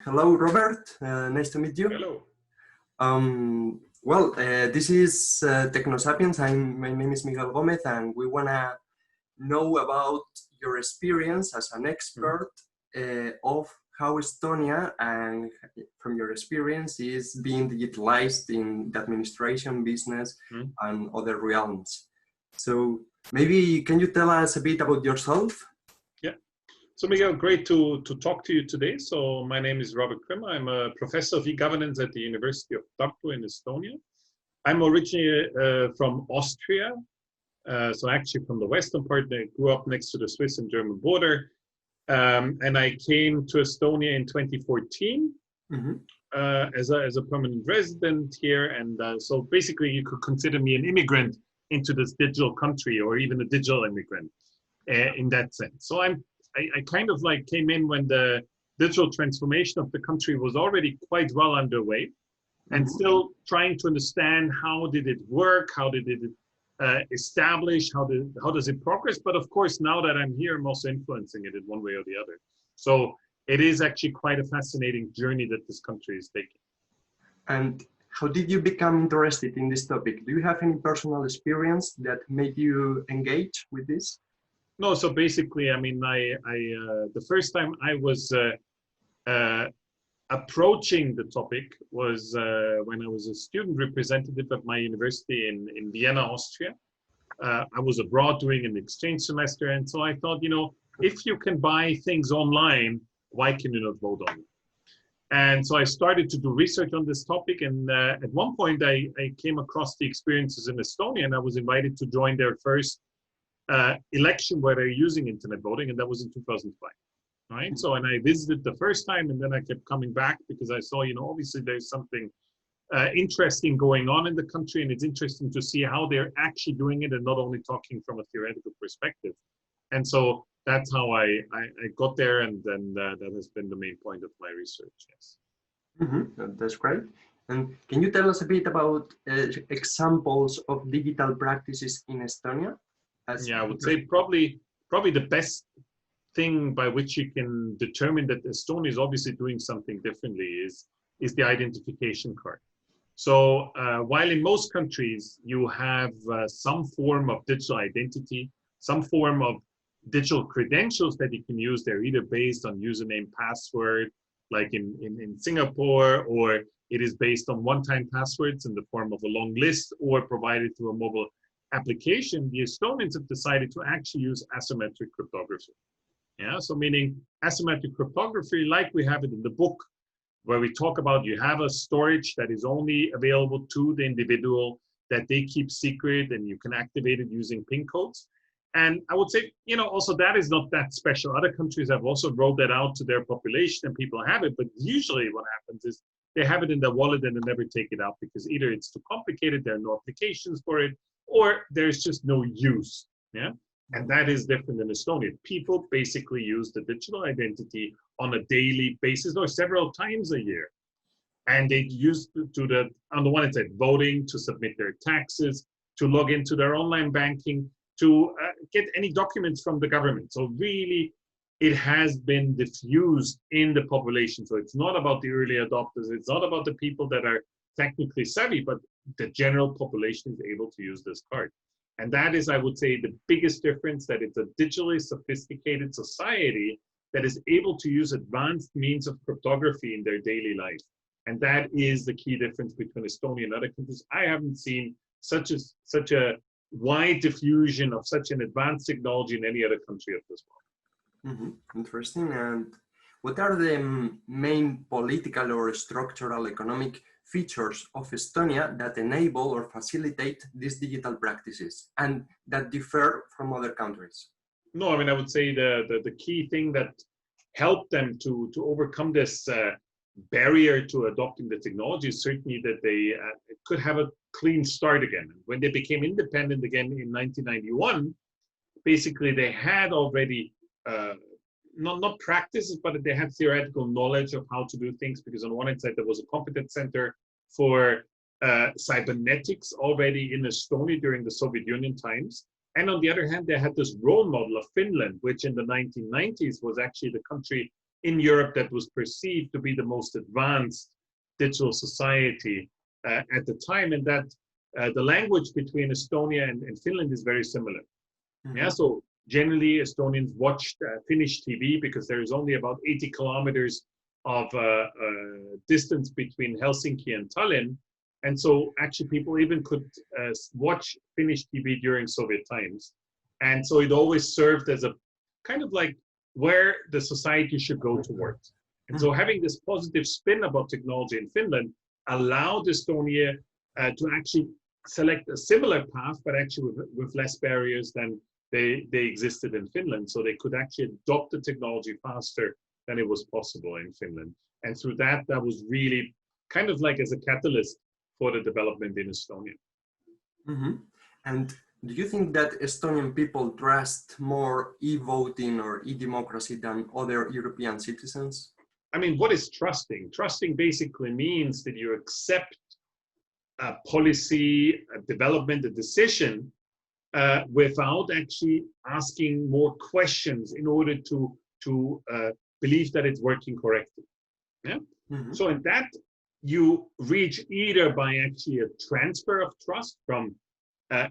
Hello, Robert. Nice to meet you. Hello. This is Tecno-Sapiens. My name is Miguel Gómez, and we want to know about your experience as an expert of how Estonia, and from your experience, is being digitalized in the administration, business, and other realms. So maybe can you tell us a bit about yourself? So Miguel, great to talk to you today. So my name is Robert Krimmer. I'm a professor of e-governance at the University of Tartu in Estonia. I'm originally from Austria, so actually from the western part. I grew up next to the Swiss and German border, and I came to Estonia in 2014 as a permanent resident here. And so basically, you could consider me an immigrant into this digital country, or even a digital immigrant in that sense. So I kind of like came in when the digital transformation of the country was already quite well underway, and still trying to understand how did it work, how did it establish, how does it progress. But of course, now that I'm here, I'm also influencing it in one way or the other. So it is actually quite a fascinating journey that this country is taking. And how did you become interested in this topic? Do you have any personal experience that made you engage with this? No, so basically, I mean, the first time I was approaching the topic was when I was a student representative at my university in Vienna, Austria. I was abroad doing an exchange semester, and so I thought, you know, if you can buy things online, why can you not vote on it? And so I started to do research on this topic, and at one point I came across the experiences in Estonia, and I was invited to join their first election where they're using internet voting, and that was in 2005, right? So, and I visited the first time, and then I kept coming back because I saw, you know, obviously there's something interesting going on in the country, and it's interesting to see how they're actually doing it and not only talking from a theoretical perspective. And so that's how I got there, and then that has been the main point of my research, yes. That's great. And can you tell us a bit about examples of digital practices in Estonia? Yeah, I would say probably the best thing by which you can determine that Estonia is obviously doing something differently is the identification card. So while in most countries you have some form of digital identity, some form of digital credentials that you can use, they're either based on username, password, like in Singapore, or it is based on one-time passwords in the form of a long list, or provided through a mobile application. The Estonians have decided to actually use asymmetric cryptography. Yeah, so meaning asymmetric cryptography, like we have it in the book, where we talk about you have a storage that is only available to the individual, that they keep secret, and you can activate it using PIN codes. And I would say, you know, also that is not that special. Other countries have also rolled that out to their population, and people have it. But usually what happens is they have it in their wallet and they never take it out, because either it's too complicated, there are no applications for it, or there's just no use, yeah? And that is different in Estonia. People basically use the digital identity on a daily basis or several times a year. And they use on the one hand, voting, to submit their taxes, to log into their online banking, to get any documents from the government. So really, it has been diffused in the population. So it's not about the early adopters. It's not about the people that are technically savvy, but the general population is able to use this card. And that is, I would say, the biggest difference, that it's a digitally sophisticated society that is able to use advanced means of cryptography in their daily life. And that is the key difference between Estonia and other countries. I haven't seen such a wide diffusion of such an advanced technology in any other country at this point. Interesting. And what are the main political or structural economic features of Estonia that enable or facilitate these digital practices and that differ from other countries? No, I mean, I would say the key thing that helped them to overcome this barrier to adopting the technology is certainly that they could have a clean start again. When they became independent again in 1991, basically they had already not practices, but they had theoretical knowledge of how to do things, because on one hand side there was a competence center for cybernetics already in Estonia during the Soviet Union times. And on the other hand, they had this role model of Finland, which in the 1990s was actually the country in Europe that was perceived to be the most advanced digital society at the time, and that the language between Estonia and Finland is very similar. Mm-hmm. Yeah, so generally Estonians watched Finnish TV because there is only about 80 kilometers of distance between Helsinki and Tallinn. And so actually people even could watch Finnish TV during Soviet times. And so it always served as a kind of like where the society should go towards. And so having this positive spin about technology in Finland allowed Estonia to actually select a similar path, but actually with less barriers than they existed in Finland. So they could actually adopt the technology faster than it was possible in Finland. And through that, that was really kind of like as a catalyst for the development in Estonia. Mm-hmm. And do you think that Estonian people trust more e-voting or e-democracy than other European citizens? I mean, what is trusting? Trusting basically means that you accept a policy, a development, a decision without actually asking more questions in order to believe that it's working correctly. Yeah. Mm-hmm. So in that, you reach either by actually a transfer of trust from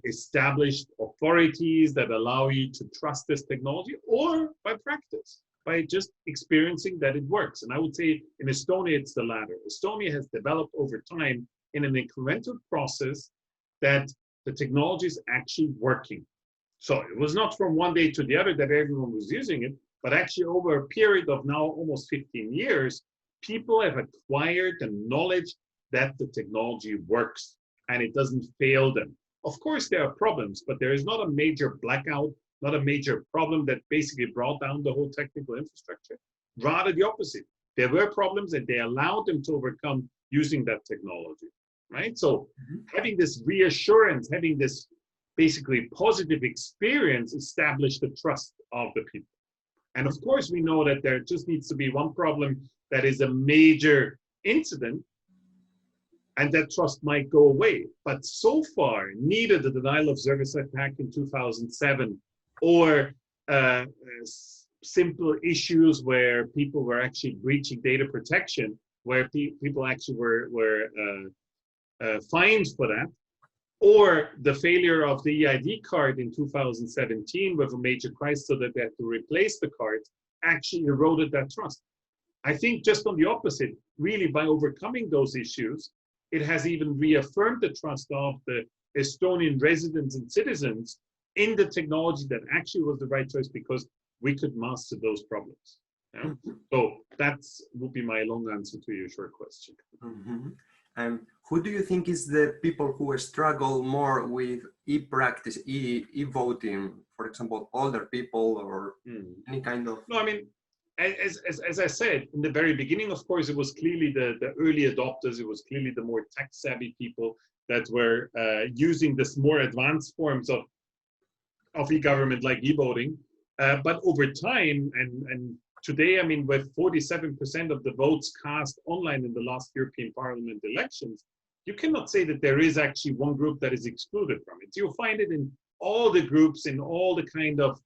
established authorities that allow you to trust this technology, or by practice, by just experiencing that it works. And I would say in Estonia, it's the latter. Estonia has developed over time in an incremental process that the technology is actually working. So it was not from one day to the other that everyone was using it, but actually over a period of now almost 15 years, people have acquired the knowledge that the technology works and it doesn't fail them. Of course, there are problems, but there is not a major blackout, not a major problem that basically brought down the whole technical infrastructure. Rather the opposite. There were problems and they allowed them to overcome using that technology, right? So having this reassurance, having this basically positive experience established the trust of the people. And of course, we know that there just needs to be one problem that is a major incident, and that trust might go away. But so far, neither the denial of service attack in 2007 or simple issues where people were actually breaching data protection, where people actually were fined for that, or the failure of the EID card in 2017 with a major crisis so that they had to replace the card, actually eroded that trust. I think just on the opposite, really by overcoming those issues, it has even reaffirmed the trust of the Estonian residents and citizens in the technology that actually was the right choice because we could master those problems. Yeah? So that would be my long answer to your short question. Mm-hmm. And who do you think is the people who struggle more with e-practice, e-voting, for example, older people or any kind of... No, I mean, as I said, in the very beginning, of course, it was clearly the early adopters. It was clearly the more tech-savvy people that were using this more advanced forms of e-government like e-voting. But over time, and today, I mean, with 47% of the votes cast online in the last European Parliament elections, you cannot say that there is actually one group that is excluded from it. You'll find it in all the groups, in all the kind of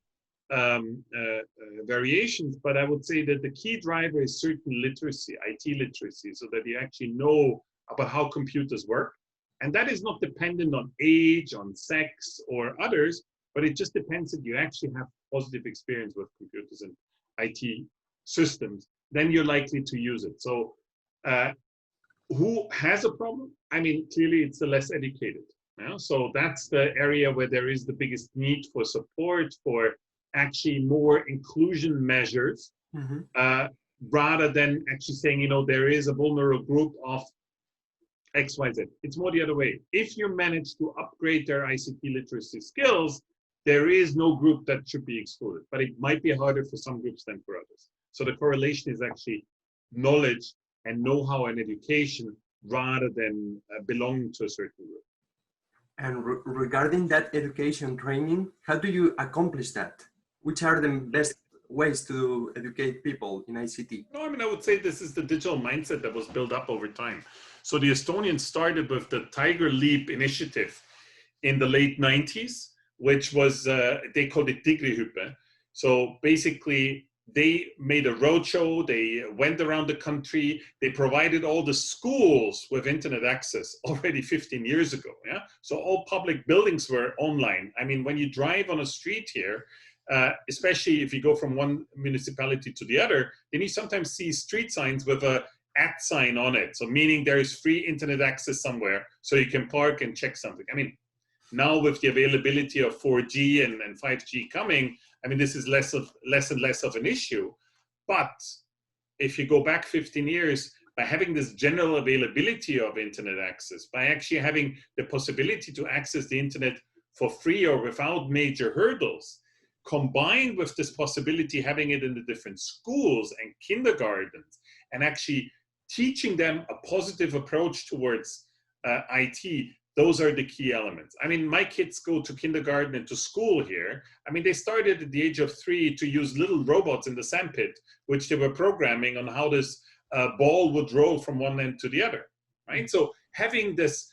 variations, but I would say that the key driver is certain literacy, IT literacy, so that you actually know about how computers work. And that is not dependent on age, on sex, or others, but it just depends that you actually have positive experience with computers and IT systems, then you're likely to use it. So who has a problem? I mean, clearly it's the less educated. Yeah? So that's the area where there is the biggest need for support, for actually more inclusion measures, rather than actually saying, you know, there is a vulnerable group of X, Y, Z. It's more the other way. If you manage to upgrade their ICT literacy skills, there is no group that should be excluded, but it might be harder for some groups than for others. So the correlation is actually knowledge and know-how and education rather than belonging to a certain group. And regarding that education training, how do you accomplish that? Which are the best ways to educate people in ICT? No, I mean, I would say this is the digital mindset that was built up over time. So the Estonians started with the Tiger Leap initiative in the late 90s, which was, they called it Digrihype. So basically, they made a roadshow, they went around the country, they provided all the schools with internet access already 15 years ago. Yeah, so all public buildings were online. I mean, when you drive on a street here, especially if you go from one municipality to the other, then you sometimes see street signs with a @ sign on it. So meaning there is free internet access somewhere, so you can park and check something. I mean, now with the availability of 4G and 5G coming, I mean, this is less and less of an issue. But if you go back 15 years, by having this general availability of internet access, by actually having the possibility to access the internet for free or without major hurdles, combined with this possibility having it in the different schools and kindergartens, and actually teaching them a positive approach towards IT, those are the key elements. I mean, my kids go to kindergarten and to school here. I mean, they started at the age of 3 to use little robots in the sandpit, which they were programming on how this ball would roll from one end to the other, right? So having this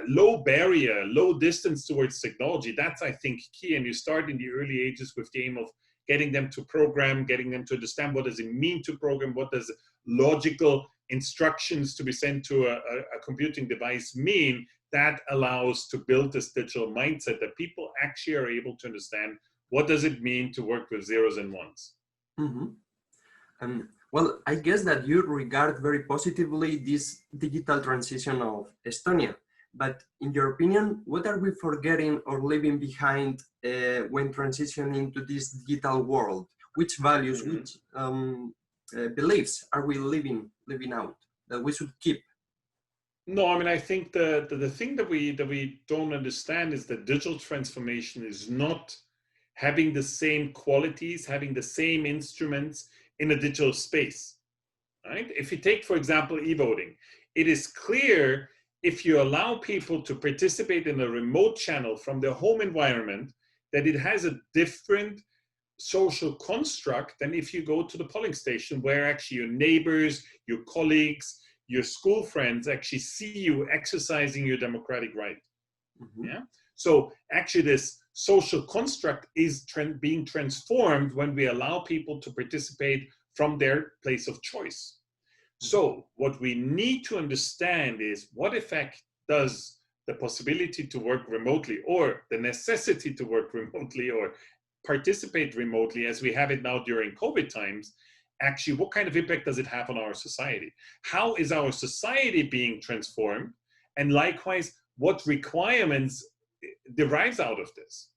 low barrier, low distance towards technology, that's, I think, key. And you start in the early ages with the aim of getting them to program, getting them to understand what does it mean to program, what does logical instructions to be sent to a computing device mean. That allows to build this digital mindset that people actually are able to understand what does it mean to work with zeros and ones. Mm-hmm. Well, I guess that you regard very positively this digital transition of Estonia. But in your opinion, what are we forgetting or leaving behind when transitioning to this digital world? Which values, which beliefs are we leaving out that we should keep? No, I mean, I think the thing that we don't understand is that digital transformation is not having the same qualities, having the same instruments in a digital space, right? If you take, for example, evoting, it is clear if you allow people to participate in a remote channel from their home environment, that it has a different social construct than if you go to the polling station where actually your neighbors, your colleagues, your school friends actually see you exercising your democratic right. Mm-hmm. Yeah. So actually this social construct is being transformed when we allow people to participate from their place of choice. So what we need to understand is what effect does the possibility to work remotely or the necessity to work remotely or participate remotely as we have it now during COVID times, actually what kind of impact does it have on our society? How is our society being transformed? And likewise, what requirements derives out of this,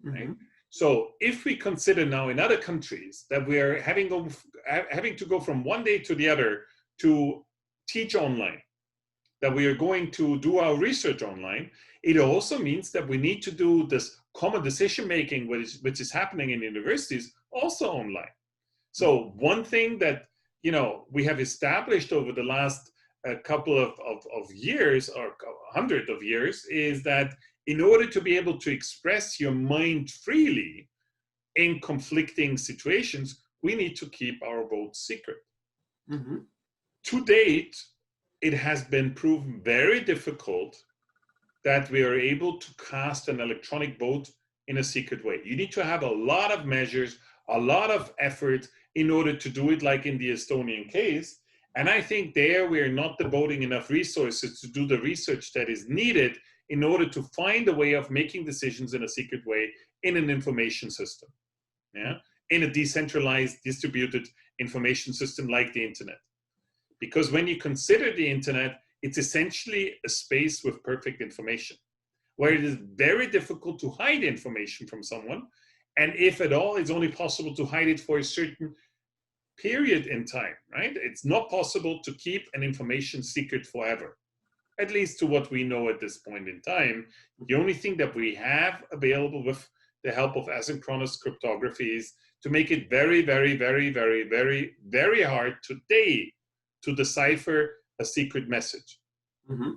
right? Mm-hmm. So if we consider now in other countries that we are having to go from one day to the other to teach online, that we are going to do our research online, it also means that we need to do this common decision-making, which is happening in universities, also online. So one thing that, you know, we have established over the last couple of years or 100 of years is that in order to be able to express your mind freely in conflicting situations, we need to keep our votes secret. Mm-hmm. To date, it has been proven very difficult that we are able to cast an electronic vote in a secret way. You need to have a lot of measures, a lot of effort in order to do it, like in the Estonian case. And I think there we are not devoting enough resources to do the research that is needed in order to find a way of making decisions in a secret way in an information system, yeah, in a decentralized, distributed information system like the internet. Because when you consider the internet, it's essentially a space with perfect information, where it is very difficult to hide information from someone. And if at all, it's only possible to hide it for a certain period in time, right? It's not possible to keep an information secret forever, at least to what we know at this point in time. The only thing that we have available with the help of asynchronous cryptography is to make it very, very, very, very, very, very hard today to decipher a secret message. Mm-hmm.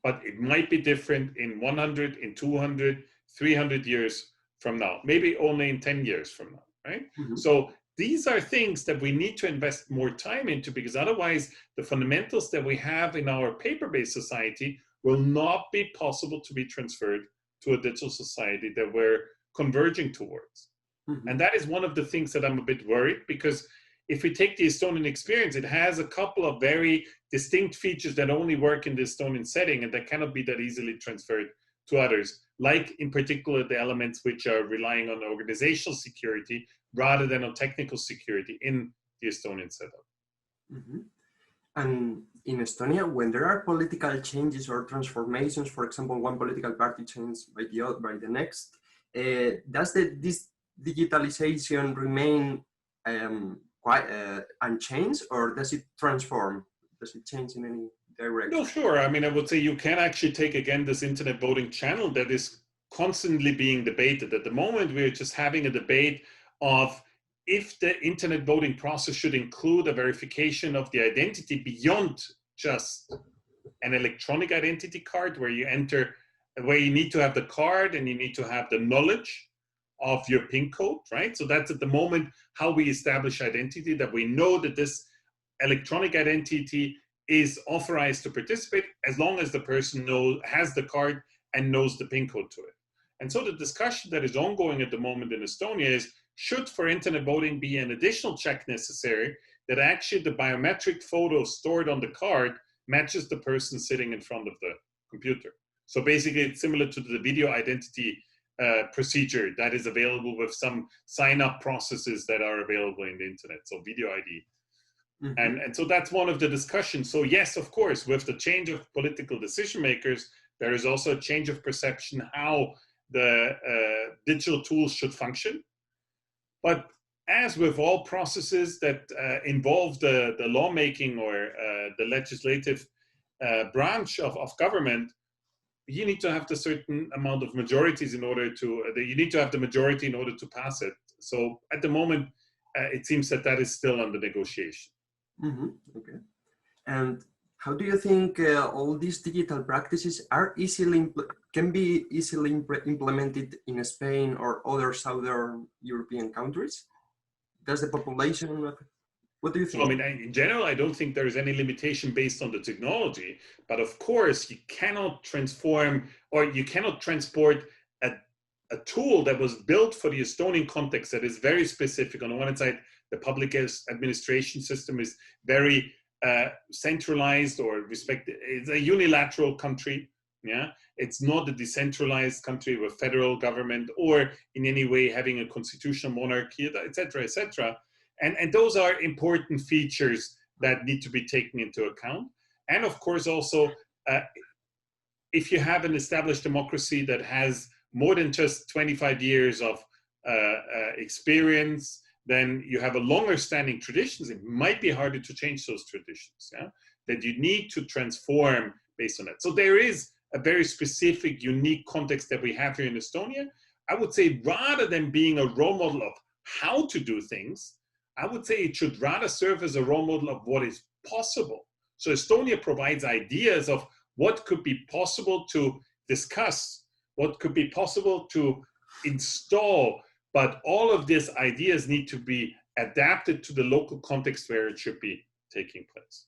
But it might be different in 100, in 200, 300 years from now, maybe only in 10 years from now, right? Mm-hmm. So these are things that we need to invest more time into, because otherwise the fundamentals that we have in our paper-based society will not be possible to be transferred to a digital society that we're converging towards. And that is one of the things that I'm a bit worried, because if we take the Estonian experience, it has a couple of very distinct features that only work in the Estonian setting and that cannot be that easily transferred to others, like in particular the elements which are relying on organizational security rather than on technical security in the Estonian setup. And in Estonia, when there are political changes or transformations, for example, one political party changes by the next, does this digitalization remain quite unchanged, or does it transform? Does it change in any direction? No, sure. I mean, I would say you can actually take again this internet voting channel that is constantly being debated. At the moment, we're just having a debate of if the internet voting process should include a verification of the identity beyond just an electronic identity card where you enter, where you need to have the card and you need to have the knowledge of your PIN code, right? So that's at the moment how we establish identity, that we know that this electronic identity is authorized to participate as long as the person has the card and knows the PIN code to it. And so the discussion that is ongoing at the moment in Estonia is, should for internet voting be an additional check necessary that actually the biometric photo stored on the card matches the person sitting in front of the computer? So basically it's similar to the video identity procedure that is available with some sign-up processes that are available in the internet, so video ID. And so that's one of the discussions. So yes, of course, with the change of political decision makers, there is also a change of perception how the digital tools should function. But as with all processes that involve the lawmaking or the legislative branch of government, you need to have the certain amount of majorities in order to, you need to have the majority in order to pass it. So at the moment, it seems that that is still under negotiation. Okay. And how do you think all these digital practices are can be easily implemented in Spain or other Southern European countries? Does the population, what do you think? So, I mean, in general, I don't think there is any limitation based on the technology, but of course you cannot transform or you cannot transport a tool that was built for the Estonian context that is very specific. On the one hand side, the public administration system is very centralized or it's a unilateral country. Yeah, it's not a decentralized country with federal government or in any way having a constitutional monarchy, etc., etc. And those are important features that need to be taken into account. And of course, also, if you have an established democracy that has more than just 25 years of experience, then you have a longer standing traditions. It might be harder to change those traditions, yeah? That you need to transform based on that. So there is a very specific, unique context that we have here in Estonia. I would say rather than being a role model of how to do things, I would say it should rather serve as a role model of what is possible. So Estonia provides ideas of what could be possible to discuss, what could be possible to install, but all of these ideas need to be adapted to the local context where it should be taking place.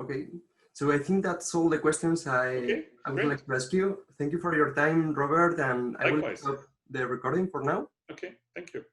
Okay, so I think that's all the questions I would like to ask you. Thank you for your time, Robert, and I will stop the recording for now. Okay, thank you.